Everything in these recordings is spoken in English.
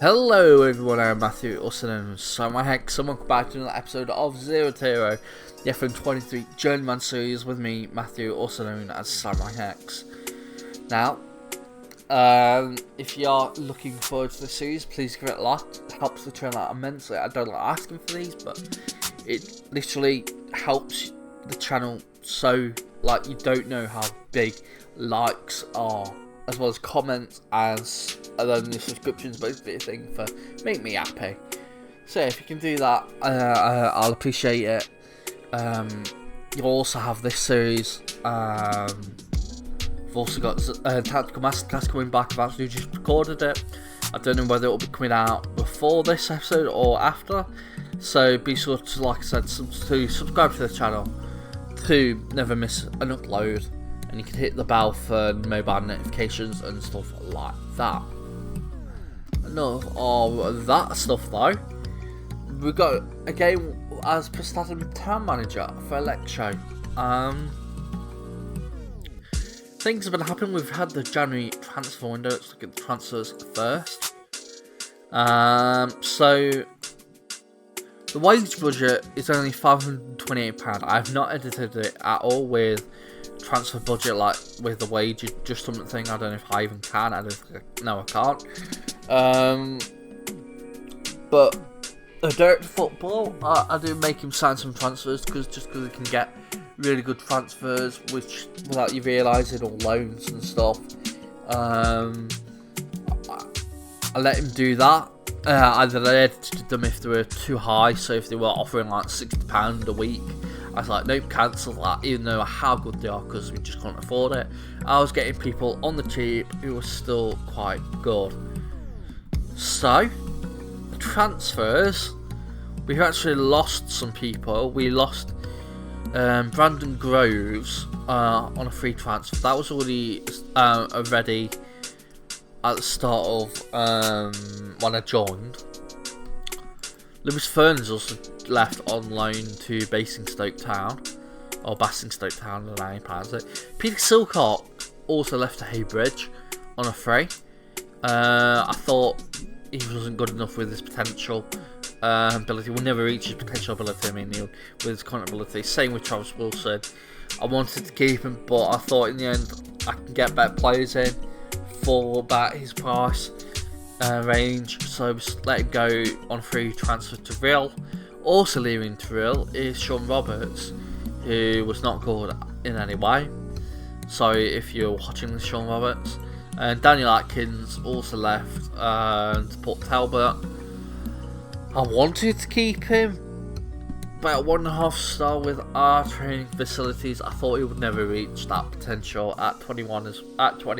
Hello everyone, I'm Matthew, also known as SamuraiHex, and welcome back to another episode of Zero to Hero, the FM23 Journeyman series with me, Matthew, also known as SamuraiHex. Now, if you are looking forward to the series, please give it a like. It helps the channel out immensely. I don't like asking for these, but it literally helps the channel so, like, you don't know how big likes are, as well as comments, and then the subscriptions, basically a thing for make me happy. So if you can do that, I'll appreciate it. You'll also have this series. We've also got Tactical Masterclass coming back. I've actually just recorded it. I don't know whether it will be coming out before this episode or after. So be sure to, like I said, to subscribe to the channel to never miss an upload. And you can hit the bell for mobile notifications and stuff like that. Enough of that stuff though. We've got a game as Prestatyn Town manager for Electro. Things have been happening. We've had the January transfer window. Let's look at the transfers first. So the wage budget is only £528. I have not edited it at all with transfer budget, like with the wage, just something. I don't know if I even can. I don't think no, I can't. But the director of football, I do make him sign some transfers because he can get really good transfers, which without you realising, or loans and stuff. I let him do that. Either I edited them if they were too high, so if they were offering like £60 a week, I was like, nope, cancel that, even though how good they are, because we just can't afford it. I was getting people on the cheap who were still quite good. So, the transfers, we've actually lost some people. We lost Brandon Groves on a free transfer. That was already ready at the start of when I joined. Lewis Fern's also left on loan to Basingstoke Town, or Basingstoke Town, I don't know how you pronounce it. Peter Silcock also left to Haybridge on a free. I thought he wasn't good enough with his potential ability. We'll never reach his potential ability, I mean, with his current ability. Same with Travis Wilson. I wanted to keep him, but I thought in the end I can get better players in for about his price range, so just let him go on free transfer to Real. Also leaving to Real is Sean Roberts, who was not good in any way. Sorry if you're watching this, Sean Roberts. And Daniel Atkins also left to Port Talbot. I wanted to keep him, but at 1.5 star with our training facilities, I thought he would never reach that potential at 20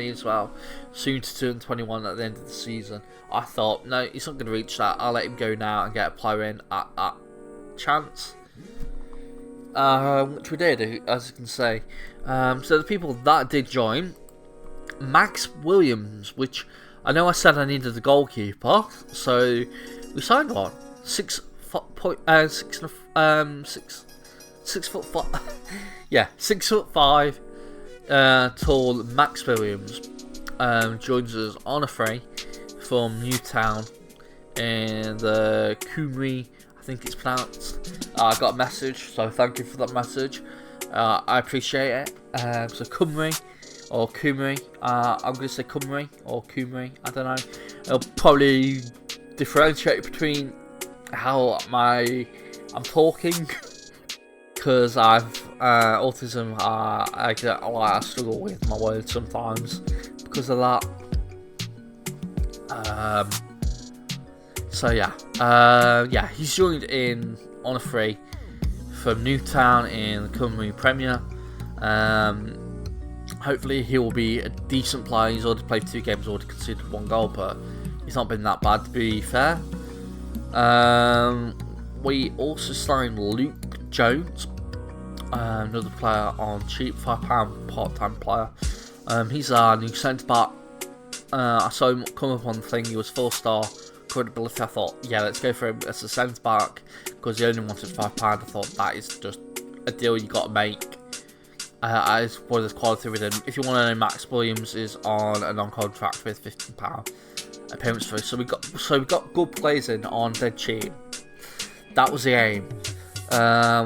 as well. Soon to turn 21 at the end of the season. I thought, no, he's not going to reach that. I'll let him go now and get a player in at that chance. Which we did, as you can see. So the people that did join, Max Williams, which I know I said I needed a goalkeeper, so we signed one. 6 foot 5 tall Max Williams joins us on a free from Newtown in the Cymru, I think it's pronounced. I got a message, so thank you for that message. I appreciate it. So Cymru or Cymru, I'm going to say Cymru or Cymru, I don't know. I'll probably differentiate between how I'm talking, because I've autism. I struggle with my words sometimes because of that. So yeah, he's joined in on a free from Newtown in the Cymru Premier. Hopefully he will be a decent player. He's already played 2 games, already conceded 1 goal, but he's not been that bad, to be fair. We also signed Luke Jones, another player on cheap, £5 part-time player. He's our new centre back. I saw him come up on the thing. He was 4-star current ability. I thought, yeah, let's go for him as a centre back, because he only wanted £5. I thought that is just a deal you got to make. As for this quality with him. If you want to know, Max Williams is on a non-contract with £15 appearance fee. So we got good players in on dead cheap. That was the aim.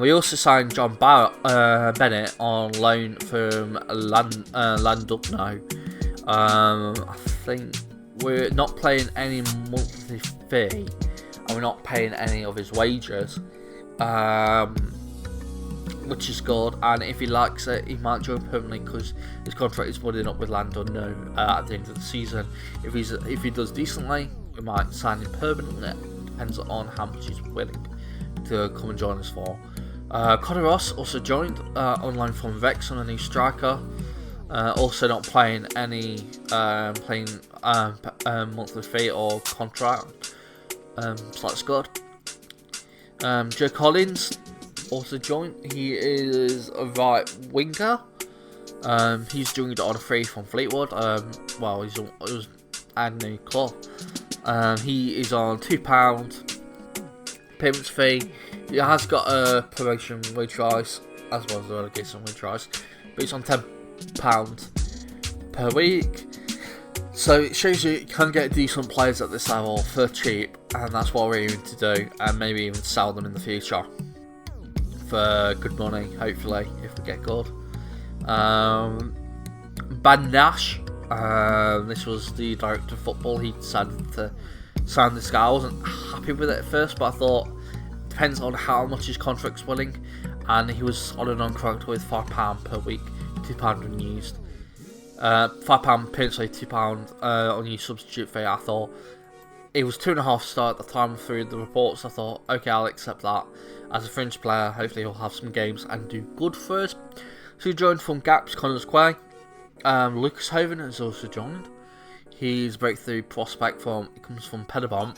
We also signed John Bennett on loan from Roundup now. I think we're not paying any monthly fee, and we're not paying any of his wages, which is good. And if he likes it, he might join permanently because his contract is running up with Landon now at the end of the season. If he does decently, we might sign him permanently. Depends on how much he's willing to come and join us for. Connor Ross also joined on loan from Vex on a new striker. Also not playing any monthly fee or contract, so that's good. Joe Collins also joined. He is a right winger. He's joined on a free from Fleetwood. It was a new club. He is on £2 payments fee. He has got a promotion wage rise as well as a relegation wage rise, but it's on £10 per week. So it shows you can get decent players at this level for cheap, and that's what we're aiming to do, and maybe even sell them in the future for good money, hopefully, if we get good. Nash, this was the director of football. He decided to sign this guy. I wasn't happy with it at first, but I thought depends on how much his contract's willing, and he was on a non-contract with £5 per week, £2 unused. £5 potentially £2 unused substitute fee. I thought it was 2.5 star at the time through the reports. I thought, okay, I'll accept that. As a fringe player, hopefully he'll have some games and do good for us. So he joined from Gaps, Connors Quay. Lucas Hoven has also joined. He's a breakthrough prospect he comes from Pedabont.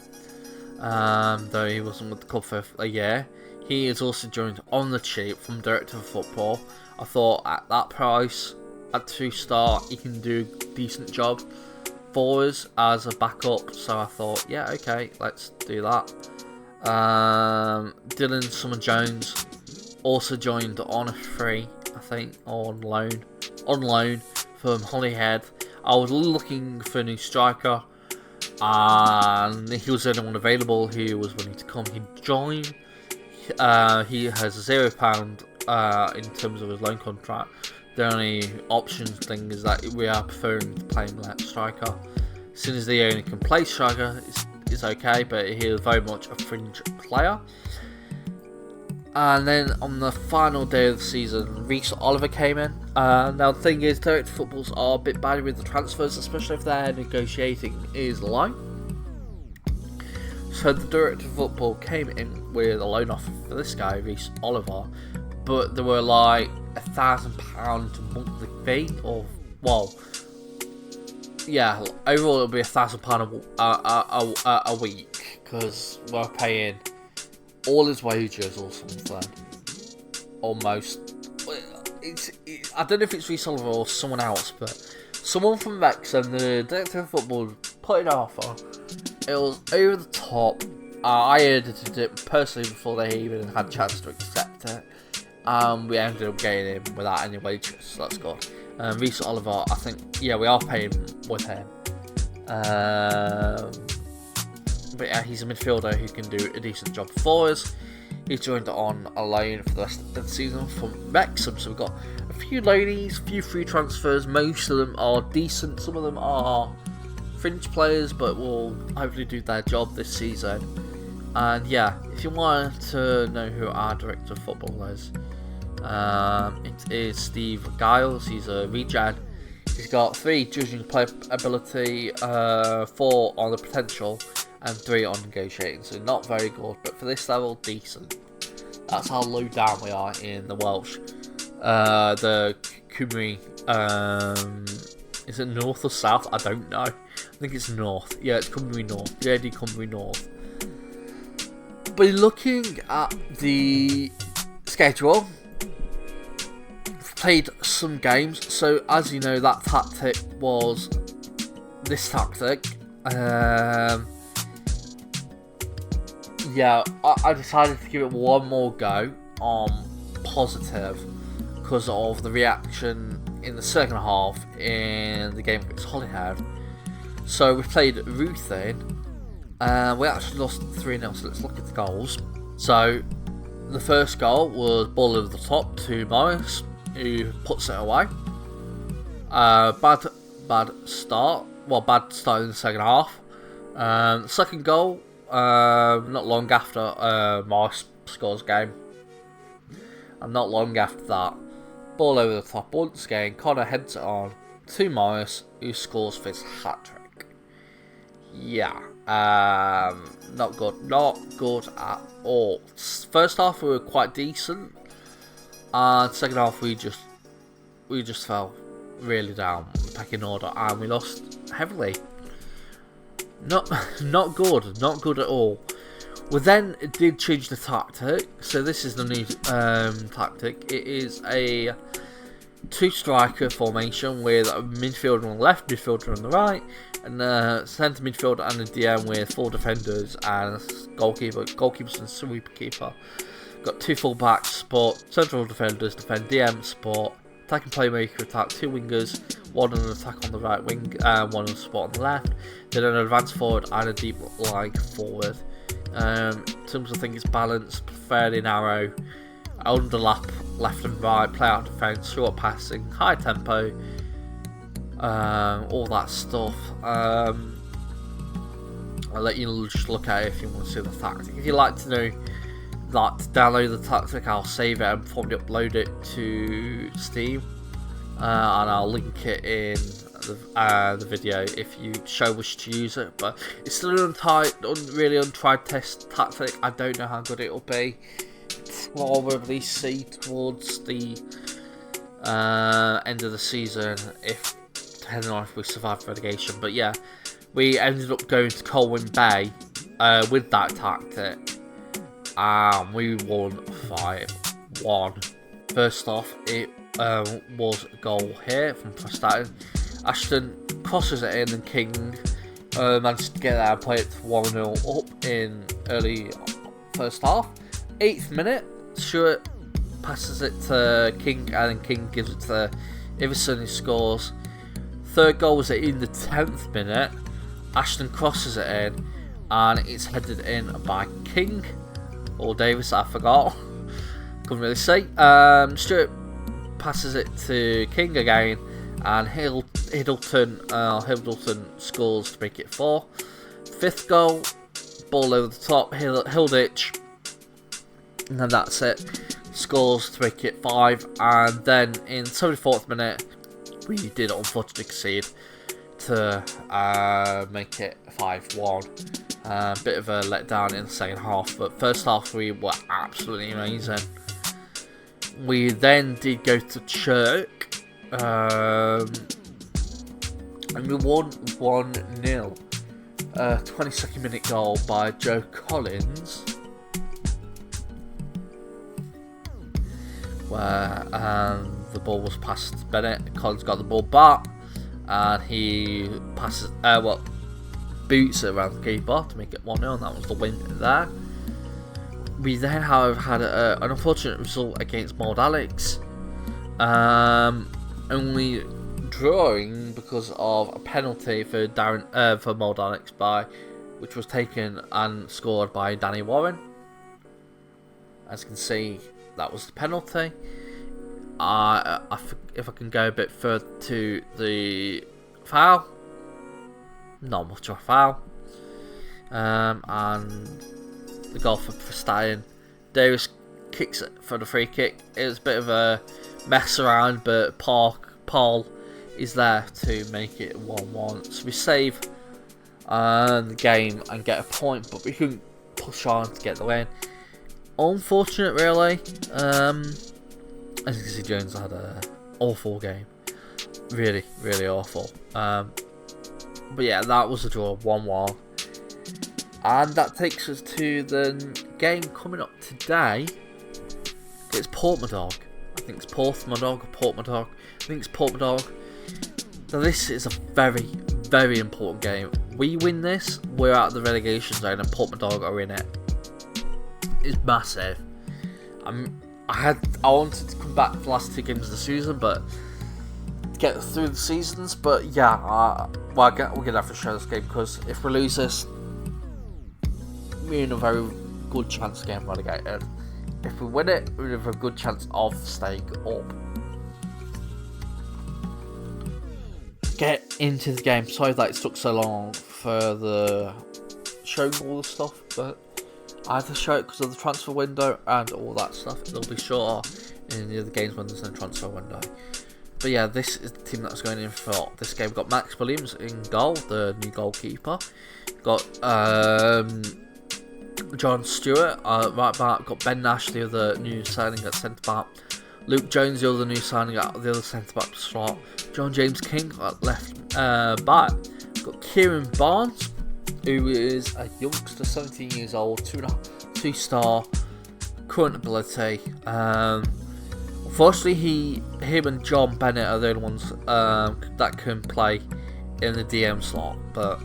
Though he wasn't with the club for a year. He is also joined on the cheap from Director of Football. I thought at that price, at 2-star, he can do a decent job for us as a backup. So I thought, yeah, okay, let's do that. Dylan Summer-Jones also joined on a free, I think, on loan from Holyhead. I was looking for a new striker, and he was the only one available who was willing to come. He joined. He has £0 in terms of his loan contract. The only option thing is that we are preferring to play him like striker. As soon as he only can play striker, it's okay, but he is very much a fringe player. And then on the final day of the season, Reece Oliver came in. Now the thing is, director footballs are a bit bad with the transfers, especially if their negotiating is low. So the director of football came in with a loan offer for this guy, Reece Oliver, but there were like £1,000 monthly fee, or yeah, overall it'll be £1,000 a week, because we're paying all his wages or something, almost. I don't know if it's Reece Oliver or someone else, but someone from Wrexham, the director of football, put an offer. It was over the top. I edited it personally before they even had a chance to accept it. We ended up getting him without any wages, so that's good. Reece Oliver, I think, yeah, we are paying with him. But yeah, he's a midfielder who can do a decent job for us. He's joined on a loan for the rest of the season from Wrexham. So we've got a few loanies, a few free transfers. Most of them are decent. Some of them are fringe players, but will hopefully do their job this season. And yeah, if you want to know who our director of football is, it is Steve Giles. He's a regen. He's got 3 judging play ability, 4 on the potential, and 3 on negotiating. So not very good, but for this level, decent. That's how low down we are in the Welsh. The Cymru, is it North or South? I don't know. I think it's North. Yeah, it's Cymru North. JD Cymru North. But looking at the schedule, we've played some games. So as you know, that tactic was this tactic. Yeah, I decided to give it one more go on positive because of the reaction in the second half in the game against Holyhead. So we played Ruthin. We actually lost 3-0, so let's look at the goals. So the first goal was ball over the top to Morris, who puts it away. Bad start. Well, bad start in the second half. The second goal, not long after Morris scores game. And not long after that, ball over the top once again. Connor heads it on to Morris, who scores for his hat trick. Yeah, not good at all. First half we were quite decent, and second half we just fell really down pecking order, and we lost heavily. Not good at all. We then did change the tactic, so this is the new tactic. It is a 2-striker formation with a midfielder on the left, midfielder on the right, and a centre midfielder and a DM with 4 defenders and a goalkeepers and sweeper keeper. Got 2 full-backs, support, central defenders, defend, DM, support, attacking playmaker, attack, 2 wingers, 1 on an attack on the right wing, and 1 on support on the left, then an advance forward and a deep line forward. In terms of things, it's balanced, fairly narrow, underlap left and right, play out defence, short passing, high tempo, all that stuff. I'll let you just look at it if you want to see the tactic. If you'd like to know that, to download the tactic, I'll save it and probably upload it to Steam, and I'll link it in the video if you wish to use it. But it's still an really untried test tactic. I don't know how good it will be. Probably see towards the end of the season, depending on if we survive relegation. But yeah, we ended up going to Colwyn Bay with that tactic, and we won 5-1. First off, it was a goal here from Prestatyn. Ashton crosses it in, and King managed to get there and play it to 1-0 up in early first half. 8th minute, Stewart passes it to King, and then King gives it to Iverson, who scores. Third goal was in the 10th minute. Ashton crosses it in, and it's headed in by King or Davis, I forgot. Couldn't really see. Stewart passes it to King again, and Hiddleton scores to make it 4. 5th goal, ball over the top, Hilditch, and then that's it. Scores to make it 5, and then in 74th minute, we did unfortunately concede to make it 5-1. Bit of a letdown in the second half, but first half we were absolutely amazing. We then did go to Chirk, and we won 1-0. 22nd minute goal by Joe Collins, where the ball was passed to Bennett. Collins got the ball back, and he passes, boots it around the keeper to make it 1-0, and that was the win there. We then, however, had an unfortunate result against Mold Alex, only drawing because of a penalty for Mold Alex, which was taken and scored by Danny Warren. As you can see, that was the penalty. If I can go a bit further to the foul, not much of a foul, and the goal for Prestatyn. Davis kicks it for the free kick. It was a bit of a mess around, but Paul is there to make it 1-1. So we save the game and get a point, but we couldn't push on to get the win. Unfortunate, really. As you can see, Jones had an awful game. Really, really awful. But yeah, that was a draw, 1-1. And that takes us to the game coming up today. It's Porthmadog. I think it's Porthmadog or Porthmadog. I think it's Porthmadog. Now this is a very, very important game. We win this, we're out of the relegation zone, and Porthmadog are in it. It's massive. I wanted to come back for the last 2 games of the season, but get through the seasons. But yeah, we're gonna have to show this game, because if we lose this, we're in a very good chance of getting relegated. If we win it, we have a good chance of staying up. Get into the game. Sorry that it took so long for the showing all the stuff, but I had to show it because of the transfer window and all that stuff. It'll be shorter in the other games when there's no transfer window. But yeah, this is the team that's going in for this game. We've got Max Williams in goal, the new goalkeeper. Got John Stewart, right back. Got Ben Nash, the other new signing at centre back. Luke Jones, the other new signing at the other centre back slot. John James King at left back. Got Kieran Barnes, who is a youngster, 17 years old, 2-star current ability. Unfortunately, him and John Bennett are the only ones that can play in the DM slot, but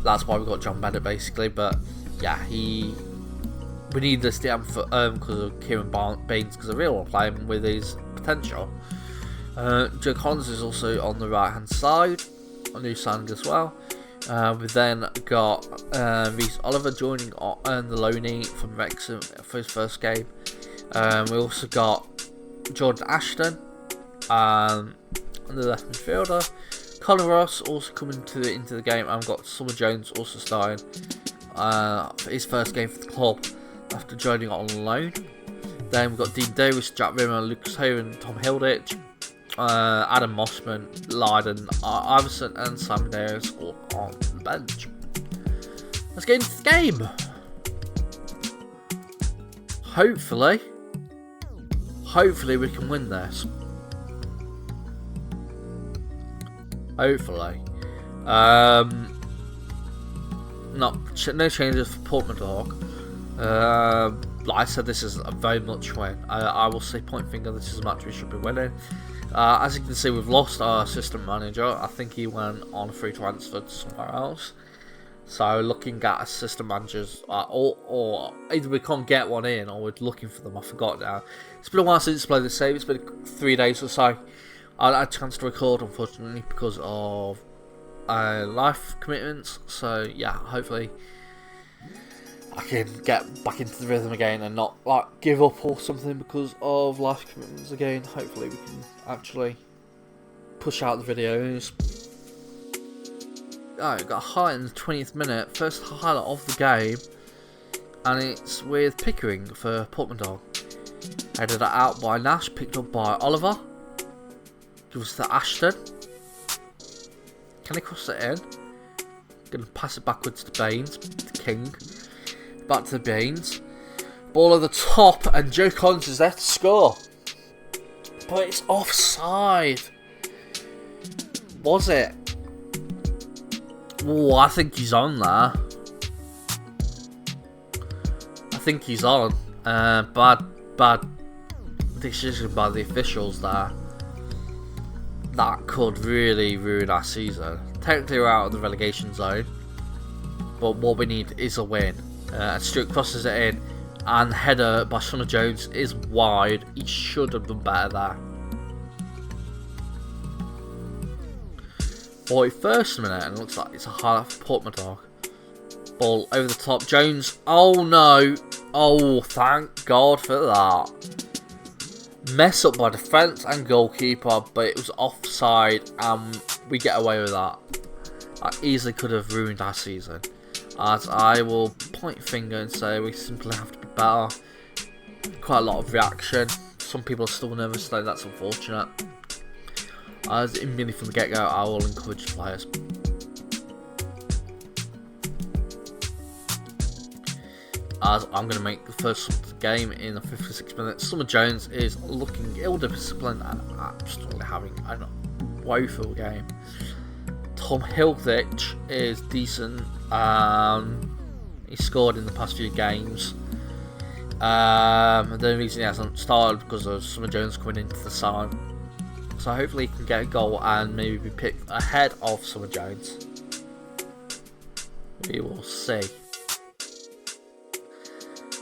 that's why we got John Bennett basically. But yeah, we need this DM for because of Kieran Baines, because I really want to play him with his potential. Joe Collins is also on the right hand side, a new signing as well. We then got Reece Oliver joining on the loanee from Wrexham for his first game. We also got Jordan Ashton, the left midfielder. Colin Ross also coming into the game, and we've got Summer Jones also starting for his first game for the club after joining on loan. Then we've got Dean Davis, Jack Rimmer, Lucas Hogan, Tom Hilditch, Adam Mossman, Lydon, Iverson, and Sam Davis all on the bench. Let's get into the game. Hopefully we can win this. Hopefully. No changes for Porthmadog. Like I said, this is a very much win. I will say point finger, this is a match we should be winning. As you can see, we've lost our assistant manager. I think he went on a free transfer to somewhere else. So looking at assistant managers, or either we can't get one in, or we're looking for them. I forgot now. It's been a while since I played the save. It's been 3 days or so. I had a chance to record, unfortunately, because of life commitments. So yeah, hopefully I can get back into the rhythm again and not like give up or something because of life commitments again. Hopefully we can actually push out the videos. Got a highlight in the 20th minute, first highlight of the game, and it's with Pickering for Porthmadog. Headed out by Nash, picked up by Oliver. Gives to Ashton. Can he cross it in? Gonna pass it backwards to Baines, to King. Back to Baines. Ball at the top, and Joe Collins is there to score. But it's offside. Was it? Oh, I think he's on there. I think he's on. Bad decision by the officials there. That could really ruin our season. Technically we're out of the relegation zone, but what we need is a win. Stuart crosses it in, and the header by Summer Jones is wide. He should have done better there. 41st minute, and it looks like it's a highlight for Porthmadog. Ball over the top, Jones. Oh no! Oh, thank God for that. Mess up by defence and goalkeeper, but it was offside, and we get away with that. That easily could have ruined our season. As I will point finger and say we simply have to be better. Quite a lot of reaction. Some people are still nervous, so that's unfortunate. As immediately from the get-go, I will encourage players. As I'm going to make the first sub of the game in the 56 minutes. Summer Jones is looking ill-disciplined and absolutely having a woeful game. Tom Hilditch is decent. He scored in the past few games. The only reason he hasn't started because of Summer Jones coming into the side. So hopefully he can get a goal and maybe be picked ahead of Summer Jones. We will see.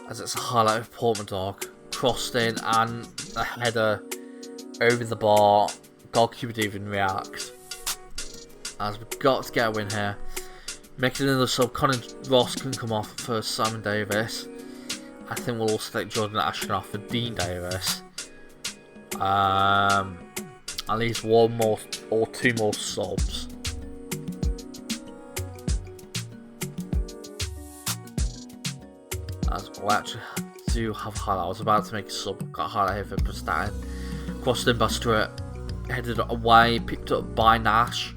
As it's a highlight of Porthmadog. Crossed in and a header over the bar goalkeeper didn't even react. As we've got to get a win here. Making another sub, Connor Ross can come off for Simon Davis. I think we'll also take Jordan Ashton off for Dean Davis. At least one more or two more subs. As we actually do have a highlight. I was about to make a sub, got a highlight here for Prestatyn. Crossed in by Stewart, headed away, picked up by Nash.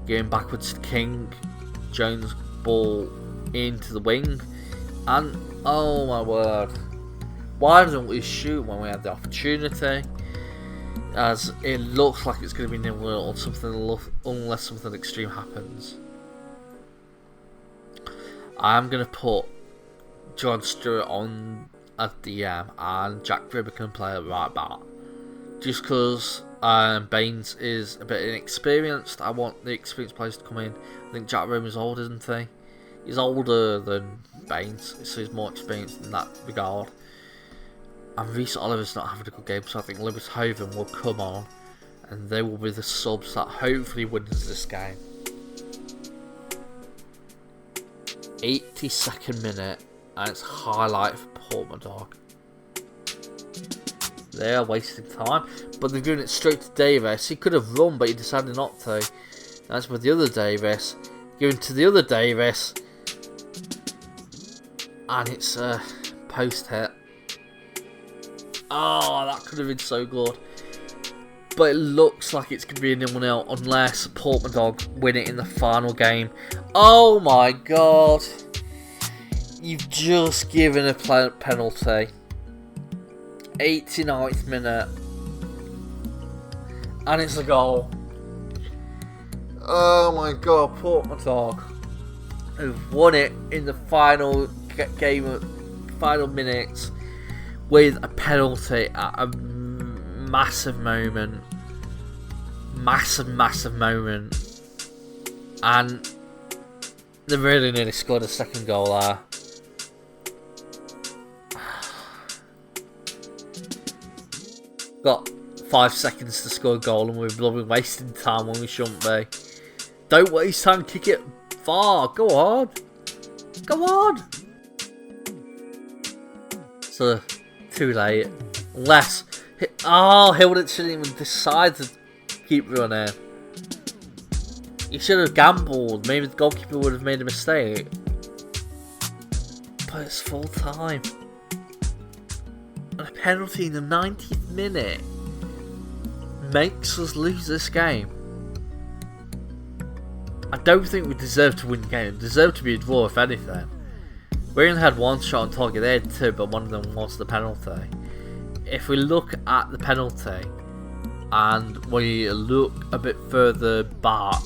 Going backwards to King. Jones ball into the wing. And, oh my word. Why don't we shoot when we have the opportunity? As it looks like it's going to be 0-0 or something, unless something extreme happens. I'm going to put John Stewart on at DM and Jack Ribber can play at right back. Just because Baines is a bit inexperienced, I want the experienced players to come in. I think Jack Ribber is older, isn't he? He's older than Baines, so he's more experienced in that regard. And Reece Oliver's not having a good game, so I think Lewis Hoven will come on, and they will be the subs that hopefully wins this game. 82nd minute, and it's highlight for Porthmadog. They are wasting time, but they're doing it straight to Davis. He could have run, but he decided not to. That's with the other Davis. Going to the other Davis. And it's a post hit. Oh, that could have been so good. But it looks like it's going to be a 0-0 unless Porthmadog win it in the final game. Oh my god. You've just given a penalty. 89th minute. And it's a goal. Oh my god, Porthmadog have won it in the final game, final minutes with a penalty at a massive moment. Massive moment. And they really nearly scored a second goal there. Got 5 seconds to score a goal and we're bloody wasting time when we shouldn't be. Don't waste time, kick it far. Go on. Go on. So, too late. Unless, Hilden shouldn't even decide to keep running. He should have gambled. Maybe the goalkeeper would have made a mistake. But it's full time. And a penalty in the 90th minute makes us lose this game. I don't think we deserve to win the game. We deserve to be a draw, if anything. We only had one shot on target. They had two, but one of them was the penalty. If we look at the penalty and we look a bit further back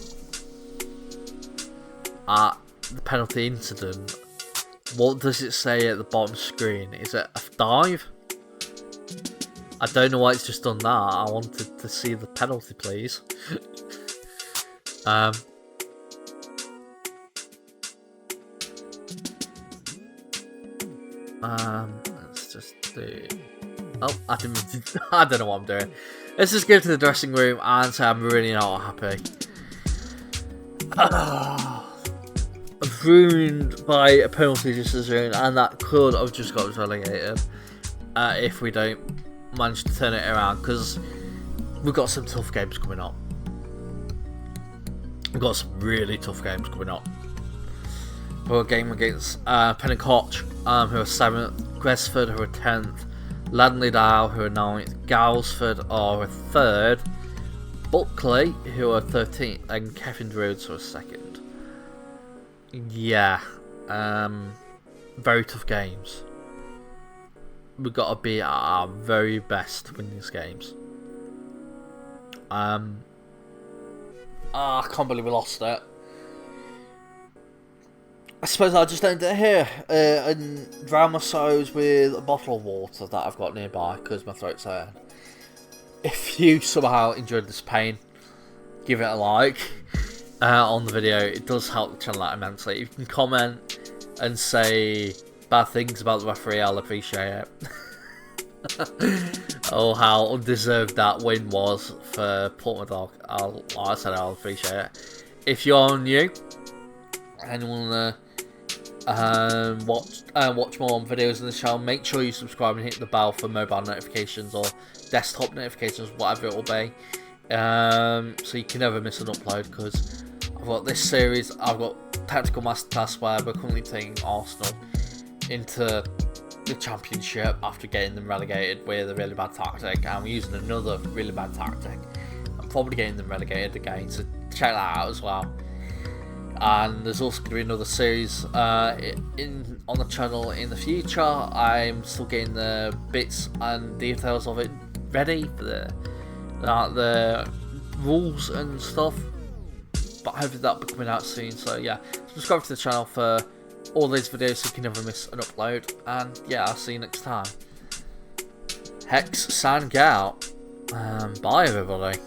at the penalty incident, what does it say at the bottom screen? Is it a dive? I don't know why it's just done that. I wanted to see the penalty, please. Let's just do. Oh, I didn't. I don't know what I'm doing. Let's just go to the dressing room and say I'm really not happy. Ruined by a penalty decision, and that could have just got us relegated if we don't manage to turn it around, because we've got some tough games coming up. We've got some really tough games coming up. For a game against Pennacoch, who are 7th, Gresford, who are 10th, Ladley Dow, who are 9th, Galsford are 3rd, Buckley, who are 13th, and Kevin Rhodes, who are 2nd. Yeah, very tough games. We've got to be at our very best to win these games. I can't believe we lost it. I suppose I'll just end it here and drown my sorrows with a bottle of water that I've got nearby because my throat's hurting. If you somehow enjoyed this pain, give it a like on the video. It does help the channel out immensely. If you can comment and say bad things about the referee, I'll appreciate it. Oh, how undeserved that win was for Porthmadog. Like I said, I'll appreciate it. If you're new and you want to watch more videos on the channel, make sure you subscribe and hit the bell for mobile notifications or desktop notifications, whatever it will be, so you can never miss an upload. Because I've got this series, I've got Tactical Masterclass where we're currently taking Arsenal into the Championship after getting them relegated with a really bad tactic, and we're using another really bad tactic and probably getting them relegated again, so check that out as well. And there's also going to be another series on the channel in the future. I'm still getting the bits and details of it ready for the rules and stuff, but hopefully that'll be coming out soon. So yeah, subscribe to the channel for all these videos so you can never miss an upload. And yeah, I'll see you next time. Hex signing out. Bye everybody.